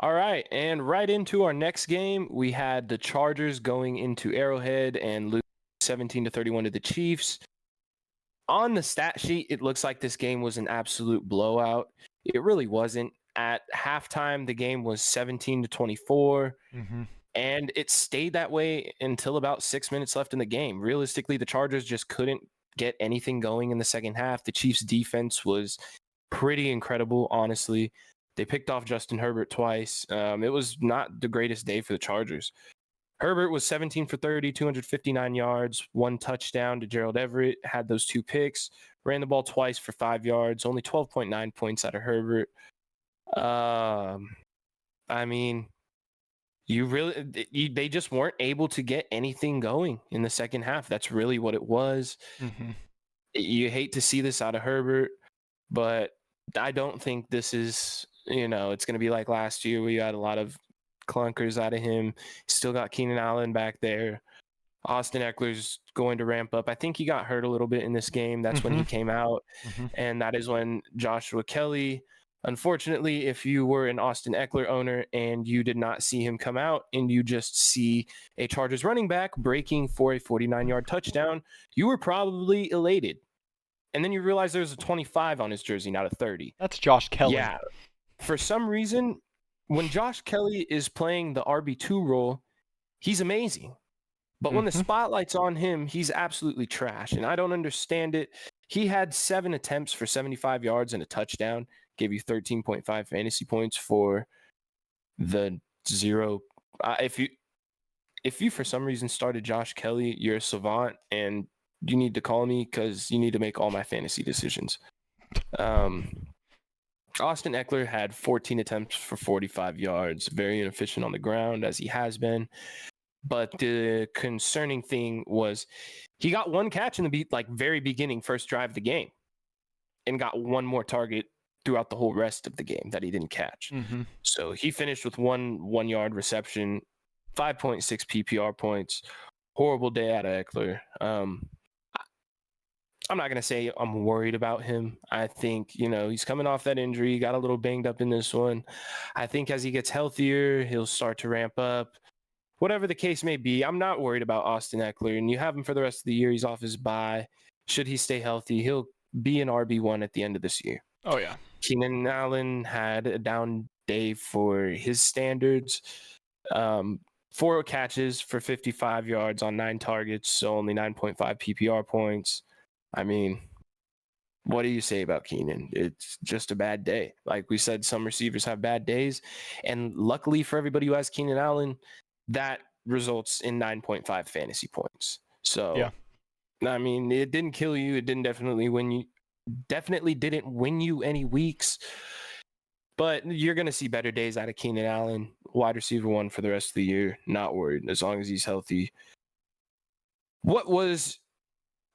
All right, and right into our next game, we had the Chargers going into Arrowhead and lose 17-31 to the Chiefs. On the stat sheet, it looks like this game was an absolute blowout. It really wasn't. At halftime, the game was 17-24, and it stayed that way until about 6 minutes left in the game. Realistically, the Chargers just couldn't get anything going in the second half. The Chiefs' defense was pretty incredible, honestly. They picked off Justin Herbert twice. It was not the greatest day for the Chargers. Herbert was 17 for 30, 259 yards, one touchdown to Gerald Everett, had those two picks, ran the ball twice for 5 yards, only 12.9 points out of Herbert. I mean, they just weren't able to get anything going in the second half. That's really what it was. You hate to see this out of Herbert, but I don't think this is, it's going to be like last year. We got a lot of clunkers out of him. Still got Keenan Allen back there. Austin Eckler's going to ramp up. I think he got hurt a little bit in this game. That's when he came out. And that is when Joshua Kelly, unfortunately, if you were an Austin Eckler owner and you did not see him come out and you just see a Chargers running back breaking for a 49-yard touchdown, you were probably elated. And then you realize there's a 25 on his jersey, not a 30. That's Josh Kelly. Yeah. For some reason, when Josh Kelly is playing the RB2 role, he's amazing. But when the spotlight's on him, he's absolutely trash. And I don't understand it. He had 7 attempts for 75 yards and a touchdown, gave you 13.5 fantasy points for the 0. If you for some reason started Josh Kelly, you're a savant, and you need to call me because you need to make all my fantasy decisions. Austin Eckler had 14 attempts for 45 yards, very inefficient on the ground, as he has been. But the concerning thing was he got one catch in the very beginning, first drive of the game, and got one more target throughout the whole rest of the game that he didn't catch. So he finished with one 1-yard reception, 5.6 PPR points. Horrible day out of Eckler. I'm not going to say I'm worried about him. I think, he's coming off that injury, got a little banged up in this one. I think as he gets healthier, he'll start to ramp up. Whatever the case may be, I'm not worried about Austin Eckler, and you have him for the rest of the year. He's off his bye. Should he stay healthy, he'll be an RB1 at the end of this year. Oh, yeah. Keenan Allen had a down day for his standards. 4 catches for 55 yards on 9 targets, so only 9.5 PPR points. I mean, what do you say about Keenan? It's just a bad day. Like we said, some receivers have bad days, and luckily for everybody who has Keenan Allen, that results in 9.5 fantasy points. So, yeah. I mean, it didn't kill you. It definitely didn't win you any weeks. But you're going to see better days out of Keenan Allen, wide receiver 1 for the rest of the year. Not worried, as long as he's healthy. What was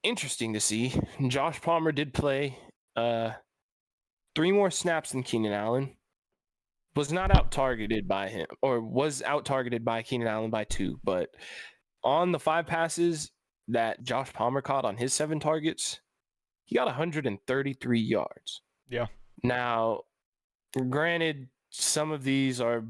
interesting to see, Josh Palmer did play 3 more snaps than Keenan Allen. Was not out-targeted by him, or was out-targeted by Keenan Allen by 2. But on the 5 passes that Josh Palmer caught on his 7 targets, he got 133 yards. Yeah. Now, granted, some of these are,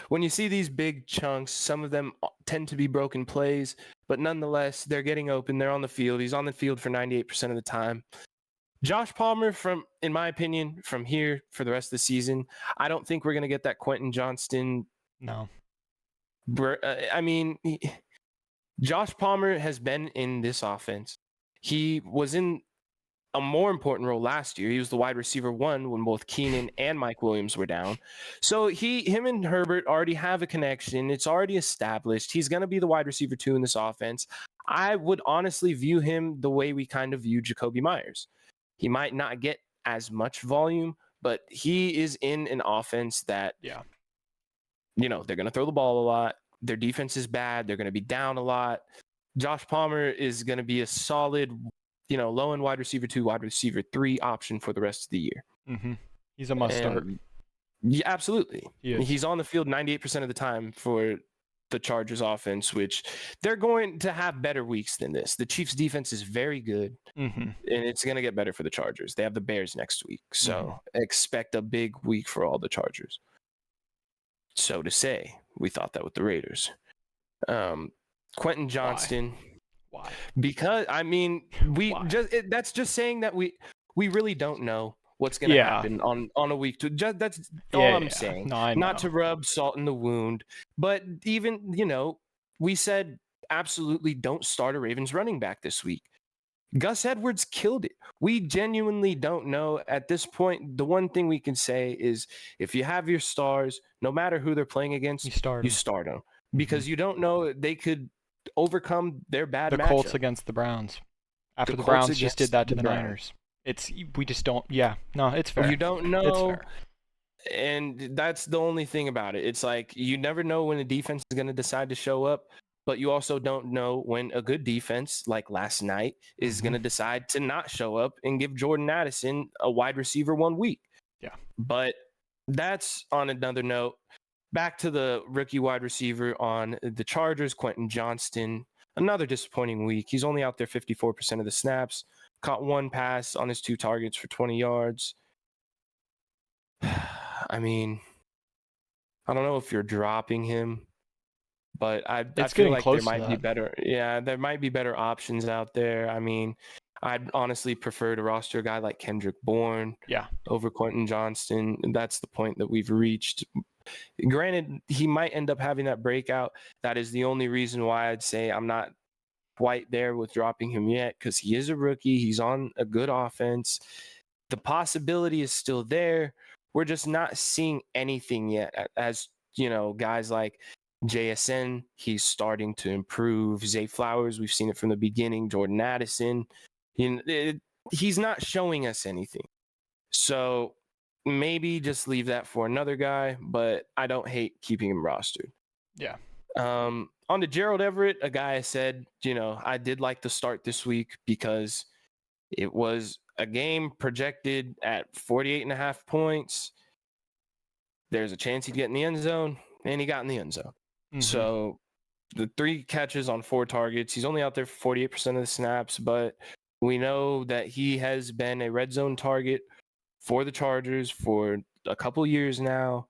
when you see these big chunks, some of them tend to be broken plays, but nonetheless, they're getting open. They're on the field. He's on the field for 98% of the time. Josh Palmer, in my opinion, from here for the rest of the season, I don't think we're going to get that Quentin Johnston. No. Josh Palmer has been in this offense. He was in a more important role last year. He was the wide receiver 1 when both Keenan and Mike Williams were down. So him and Herbert already have a connection. It's already established. He's going to be the wide receiver 2 in this offense. I would honestly view him the way we kind of view Jacoby Myers. He might not get as much volume, but he is in an offense that, they're going to throw the ball a lot. Their defense is bad. They're going to be down a lot. Josh Palmer is going to be a solid, low-end wide receiver 2, wide receiver 3 option for the rest of the year. He's a must-start. Yeah, absolutely. He's on the field 98% of the time for the Chargers offense, which they're going to have better weeks than this. The Chiefs defense is very good, and it's going to get better for the Chargers. They have the Bears next week, so expect a big week for all the Chargers. So to say, we thought that with the Raiders. Quentin Johnston. Why? Because I mean, that's just saying that we really don't know what's going to happen on a week two. That's all I'm saying. No, I know. Not to rub salt in the wound, but even, we said absolutely don't start a Ravens running back this week. Gus Edwards killed it. We genuinely don't know at this point. The one thing we can say is if you have your stars, no matter who they're playing against, you start them because you don't know, they could overcome their bad matchup. Colts against the Browns. After the Browns just did that to the Niners. We just don't. Yeah, no, it's fair. You don't know. It's fair. And that's the only thing about it. It's like you never know when a defense is going to decide to show up, but you also don't know when a good defense like last night is going to decide to not show up and give Jordan Addison a wide receiver 1 week. Yeah. But that's on another note. Back to the rookie wide receiver on the Chargers, Quentin Johnston. Another disappointing week. He's only out there 54% of the snaps, caught 1 pass on his 2 targets for 20 yards. I mean, I don't know if you're dropping him, but I feel like there might be better. Yeah, there might be better options out there. I mean, I'd honestly prefer to roster a guy like Kendrick Bourne over Quentin Johnston. And that's the point that we've reached. Granted, he might end up having that breakout. That is the only reason why I'd say I'm not quite there with dropping him yet, because he is a rookie. He's on a good offense. The possibility is still there. We're just not seeing anything yet. As you know, guys like JSN, he's starting to improve. Zay Flowers, we've seen it from the beginning. Jordan Addison, he's not showing us anything. So maybe just leave that for another guy, but I don't hate keeping him rostered. Yeah. On to Gerald Everett, a guy I said, I did like the start this week because it was a game projected at 48.5 points. There's a chance he'd get in the end zone, and he got in the end zone. So the 3 catches on 4 targets. He's only out there for 48% of the snaps, but we know that he has been a red zone target for the Chargers for a couple years now.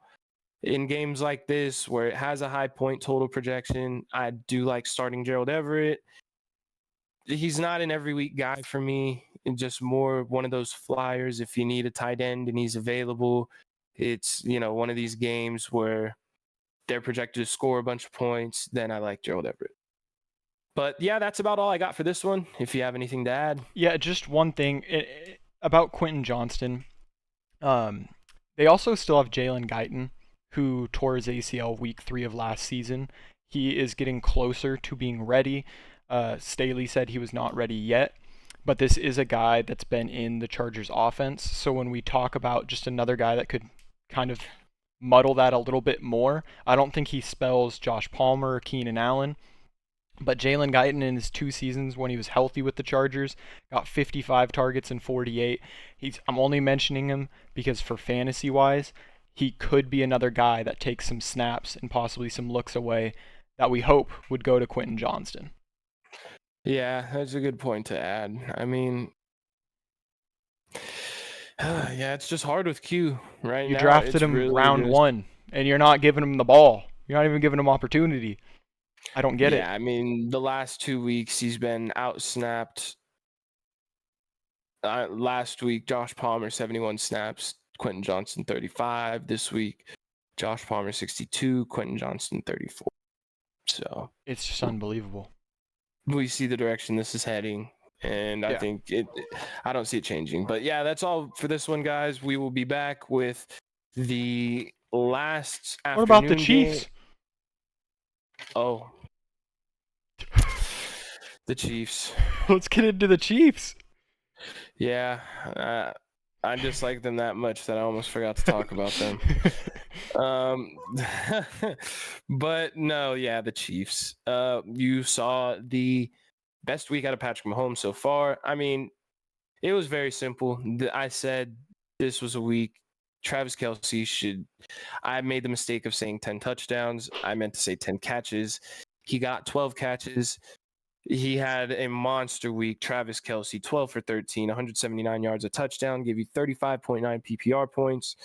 In games like this, where it has a high point total projection, I do like starting Gerald Everett. He's not an every week guy for me. Just more one of those flyers. If you need a tight end and he's available, it's, one of these games where they're projected to score a bunch of points. Then I like Gerald Everett. But yeah, that's about all I got for this one. If you have anything to add. Yeah, just one thing about Quentin Johnston. They also still have Jalen Guyton, who tore his ACL week 3 of last season. He is getting closer to being ready. Staley said he was not ready yet, but this is a guy that's been in the Chargers offense. So when we talk about just another guy that could kind of muddle that a little bit more, I don't think he spells Josh Palmer or Keenan Allen. But Jalen Guyton in his 2 seasons when he was healthy with the Chargers got 55 targets and 48. I'm only mentioning him because for fantasy-wise, he could be another guy that takes some snaps and possibly some looks away that we hope would go to Quentin Johnston. Yeah, that's a good point to add. I mean, yeah, it's just hard with Q right now. You drafted him really round 1, and you're not giving him the ball. You're not even giving him opportunity. I don't get it. Yeah, I mean, the last 2 weeks he's been outsnapped. Last week, Josh Palmer 71 snaps, Quentin Johnston 35. This week, Josh Palmer 62, Quentin Johnston 34. So it's just unbelievable. We see the direction this is heading, and I think I don't see it changing. But yeah, that's all for this one, guys. We will be back with the last afternoon. What about the Chiefs? Oh, the Chiefs. Let's get into the Chiefs. Yeah, I dislike them that much that I almost forgot to talk about them. But no, yeah, the Chiefs. You saw the best week out of Patrick Mahomes so far. I mean, it was very simple. I said this was a week Travis Kelce should. I made the mistake of saying 10 touchdowns. I meant to say 10 catches. He got 12 catches. He had a monster week. Travis Kelce, 12 for 13, 179 yards, a touchdown, gave you 35.9 PPR points.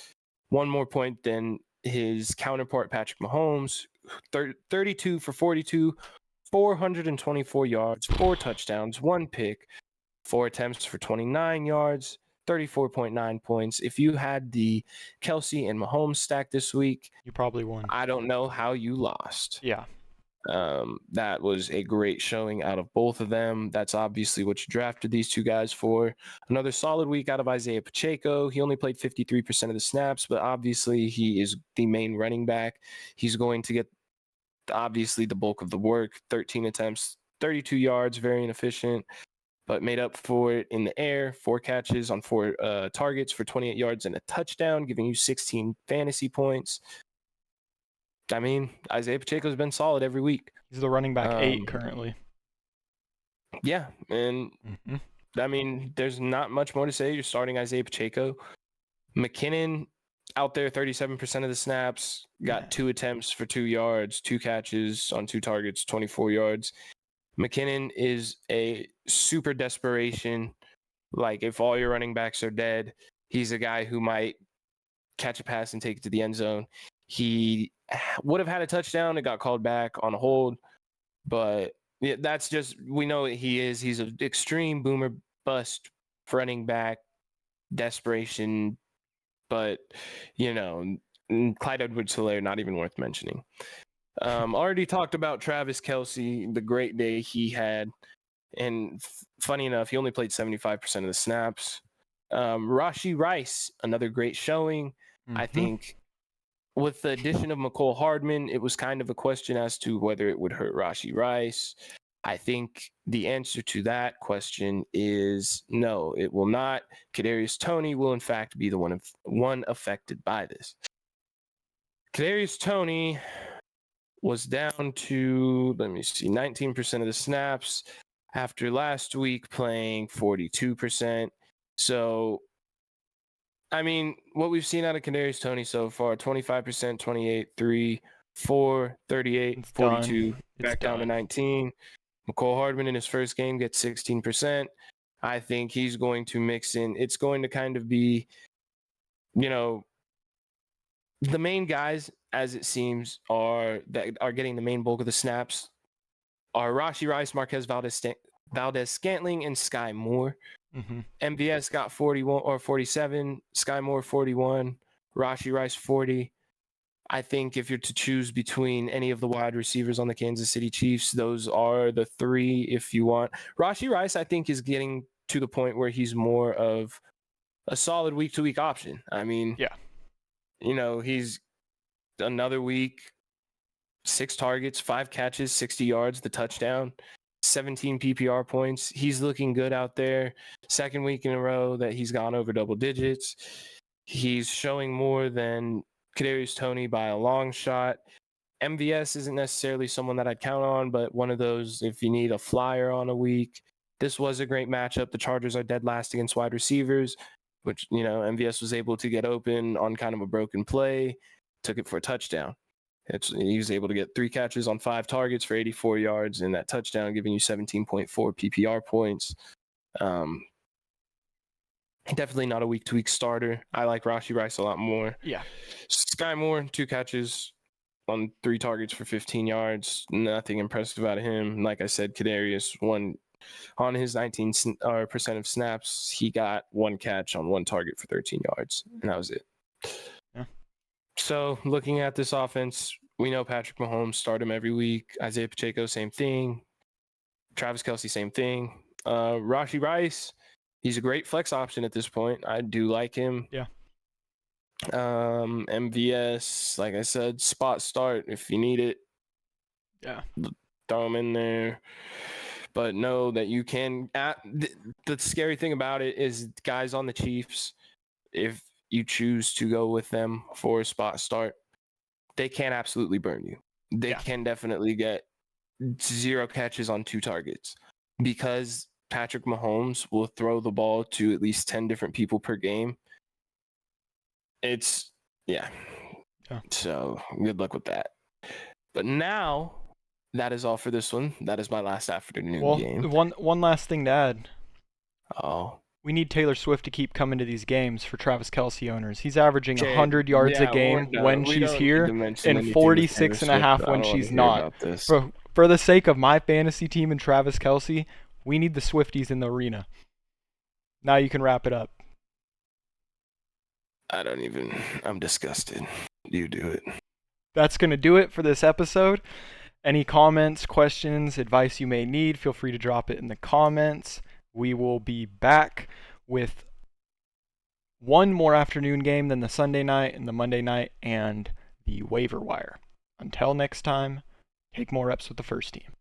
One more point than his counterpart, Patrick Mahomes, 32 for 42, 424 yards, 4 touchdowns, 1 pick, 4 attempts for 29 yards, 34.9 points. If you had the Kelsey and Mahomes stack this week, You probably won. I don't know how you lost. Yeah. That was a great showing out of both of them. That's obviously what you drafted these two guys for. Another solid week out of Isaiah Pacheco. He only played 53% of the snaps, but obviously he is the main running back. He's going to get obviously the bulk of the work. 13 attempts, 32 yards, very inefficient, but made up for it in the air. 4 catches on 4 targets for 28 yards and a touchdown, giving you 16 fantasy points. I mean, Isaiah Pacheco's been solid every week. He's the running back 8 currently. Yeah, and I mean, there's not much more to say. You're starting Isaiah Pacheco. McKinnon out there, 37% of the snaps, got 2 attempts for 2 yards, 2 catches on 2 targets, 24 yards. McKinnon is a super desperation. Like, if all your running backs are dead, he's a guy who might catch a pass and take it to the end zone. He would have had a touchdown. It got called back on a hold. But yeah, that's just, we know what he is. He's an extreme boomer bust running back, desperation. But, you know, Clyde Edwards-Helaire, not even worth mentioning. Already talked about Travis Kelce, the great day he had. And funny enough, he only played 75% of the snaps. Rashee Rice, another great showing. I think with the addition of McCole Hardman, it was kind of a question as to whether it would hurt Rashee Rice. I think the answer to that question is no, it will not. Kadarius Toney will, in fact, be the one affected by this. Kadarius Toney was down to, 19% of the snaps after last week playing 42%. So, I mean, what we've seen out of Kadarius Toney so far, 25%, 28, 3, 4, 38, It's 42, done. back down to 19. McCole Hardman in his first game gets 16%. I think he's going to mix in. It's going to kind of be, you know, the main guys, as it seems, that are getting the main bulk of the snaps are Rashee Rice, Marquez Valdez-Scantling, and Sky Moore. MVS got 41 or 47, Sky Moore 41, Rashee Rice 40. I think if you're to choose between any of the wide receivers on the Kansas City Chiefs, those are the 3 if you want. Rashee Rice, I think, is getting to the point where he's more of a solid week-to-week option. I mean, you know, he's another week, 6 targets, 5 catches, 60 yards, the touchdown, 17 PPR points. He's looking good out there. Second week in a row that he's gone over double digits. He's showing more than Kadarius Toney by a long shot. MVS isn't necessarily someone that I'd count on, but one of those if you need a flyer on a week. This was a great matchup. The Chargers are dead last against wide receivers, which, you know, MVS was able to get open on kind of a broken play, took it for a touchdown. He was able to get 3 catches on 5 targets for 84 yards and that touchdown, giving you 17.4 PPR points. Definitely not a week-to-week starter. I like Rashee Rice a lot more. Yeah. Sky Moore, 2 catches on 3 targets for 15 yards. Nothing impressive out of him. Like I said, Kadarius, on his 19% of snaps, he got 1 catch on 1 target for 13 yards, and that was it. So looking at this offense, we know Patrick Mahomes, start him every week. Isaiah Pacheco, same thing. Travis Kelce, same thing. Rashee Rice, he's a great flex option at this point. I do like him. Yeah. MVS, like I said, spot start if you need it. Yeah. Throw him in there. But know that you can. The scary thing about it is guys on the Chiefs, if you choose to go with them for a spot start, they can absolutely burn you. They can definitely get 0 catches on 2 targets because Patrick Mahomes will throw the ball to at least 10 different people per game. It's, So good luck with that. But now, that is all for this one. That is my last afternoon game. One last thing to add. Oh. We need Taylor Swift to keep coming to these games for Travis Kelce owners. He's averaging Okay, 100 yards a yeah, game when we she's don't here need to mention and anything with 46 and a Taylor half Swift. I when don't wanna she's hear not. about this. For the sake of my fantasy team and Travis Kelce, we need the Swifties in the arena. Now you can wrap it up. I'm disgusted. You do it. That's going to do it for this episode. Any comments, questions, advice you may need, feel free to drop it in the comments. We will be back with one more afternoon game than the Sunday night and the Monday night and the waiver wire. Until next time, take more reps with the first team.